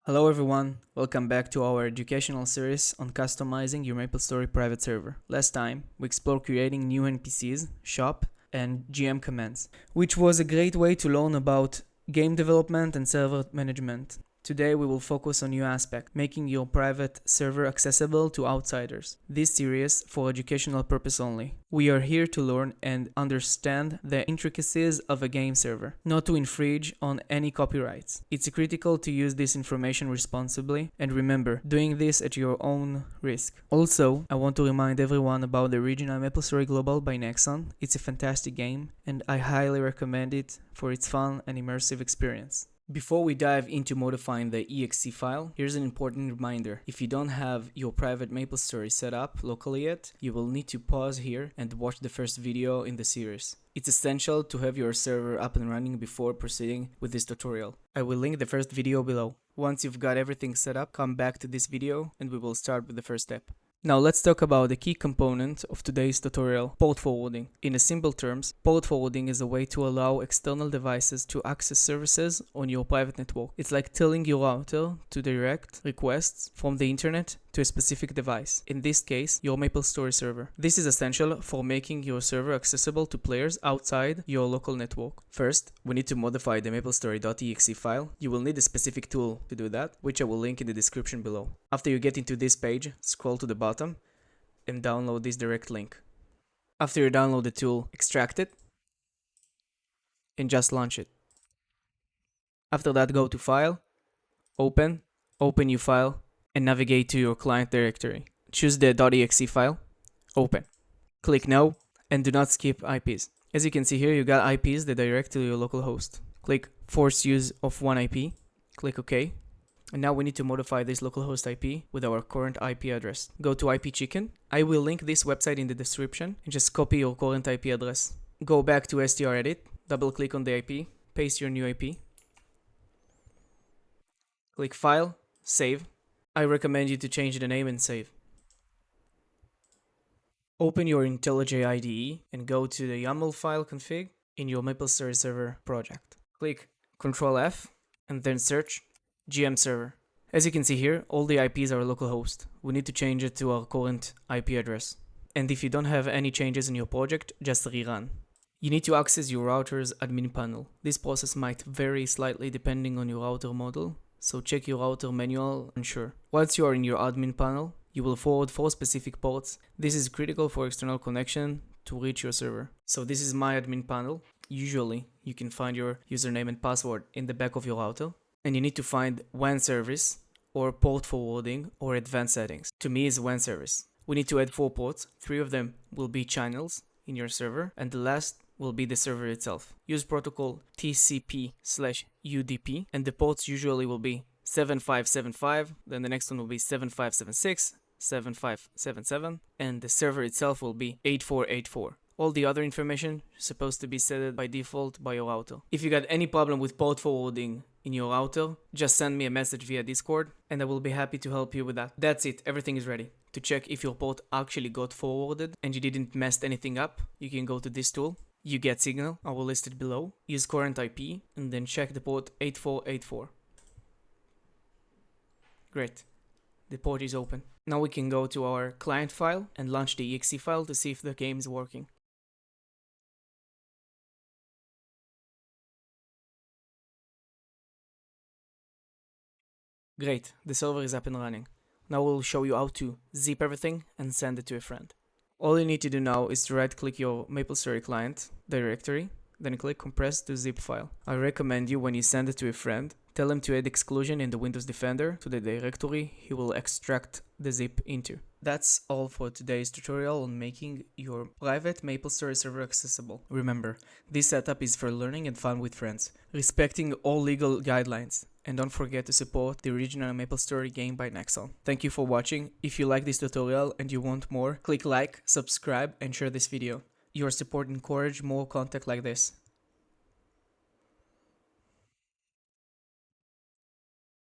Hello everyone, welcome back to our educational series on customizing your MapleStory private server. Last time, we explored creating new NPCs, shop, and GM commands, which was a great way to learn about game development and server management. Today we will focus on new aspect, making your private server accessible to outsiders. This series for educational purpose only. We are here to learn and understand the intricacies of a game server, not to infringe on any copyrights. It's critical to use this information responsibly, and remember, doing this at your own risk. Also, I want to remind everyone about the original MapleStory Global by Nexon. It's a fantastic game, and I highly recommend it for its fun and immersive experience. Before we dive into modifying the exe file, here's an important reminder. If you don't have your private MapleStory set up locally yet, you will need to pause here and watch the first video in the series. It's essential to have your server up and running before proceeding with this tutorial. I will link the first video below. Once you've got everything set up, come back to this video and we will start with the first step. Now let's talk about the key component of today's tutorial, port forwarding. In simple terms, port forwarding is a way to allow external devices to access services on your private network. It's like telling your router to direct requests from the internet to a specific device, in this case, your MapleStory server. This is essential for making your server accessible to players outside your local network. First, we need to modify the MapleStory.exe file. You will need a specific tool to do that, which I will link in the description below. After you get into this page, scroll to the bottom and download this direct link. After you download the tool, extract it and just launch it. After that, go to File, Open New File, and navigate to your client directory. Choose the .exe file, open. Click No, and do not skip IPs. As you can see here, you got IPs that direct to your local host. Click Force Use of one IP, click OK. And now we need to modify this localhost IP with our current IP address. Go to IP Chicken. I will link this website in the description and just copy your current IP address. Go back to STREDIT, double click on the IP, paste your new IP. Click File, Save. I recommend you to change the name and save. Open your IntelliJ IDE and go to the YAML file config in your MapleStory server project. Click Ctrl F and then search GM server. As you can see here, all the IPs are localhost. We need to change it to our current IP address. And if you don't have any changes in your project, just rerun. You need to access your router's admin panel. This process might vary slightly depending on your router model, so check your router manual and ensure. Once you are in your admin panel, you will forward 4 specific ports. This is critical for external connection to reach your server. So this is my admin panel. Usually, you can find your username and password in the back of your router. And you need to find WAN service or port forwarding or advanced settings. To me, it's WAN service. We need to add 4 ports. 3 of them will be channels in your server, and the last will be the server itself. Use protocol TCP/UDP, and the ports usually will be 7575, then the next one will be 7576, 7577, and the server itself will be 8484. All the other information is supposed to be set by default by your router. If you got any problem with port forwarding in your router, just send me a message via Discord and I will be happy to help you with that. That's it, everything is ready. To check if your port actually got forwarded and you didn't mess anything up, you can go to this tool. You get signal, I will list it below. Use current IP and then check the port 8484. Great, the port is open. Now we can go to our client file and launch the exe file to see if the game is working. Great, the server is up and running. Now we'll show you how to zip everything and send it to a friend. All you need to do now is to right click your MapleStory client directory, then click compress to zip file. I recommend you, when you send it to a friend, tell him to add exclusion in the Windows Defender to the directory he will extract the zip into. That's all for today's tutorial on making your private MapleStory server accessible. Remember, this setup is for learning and fun with friends, respecting all legal guidelines. And don't forget to support the original MapleStory game by Nexon. Thank you for watching. If you like this tutorial and you want more, click like, subscribe, and share this video. Your support encourages more content like this.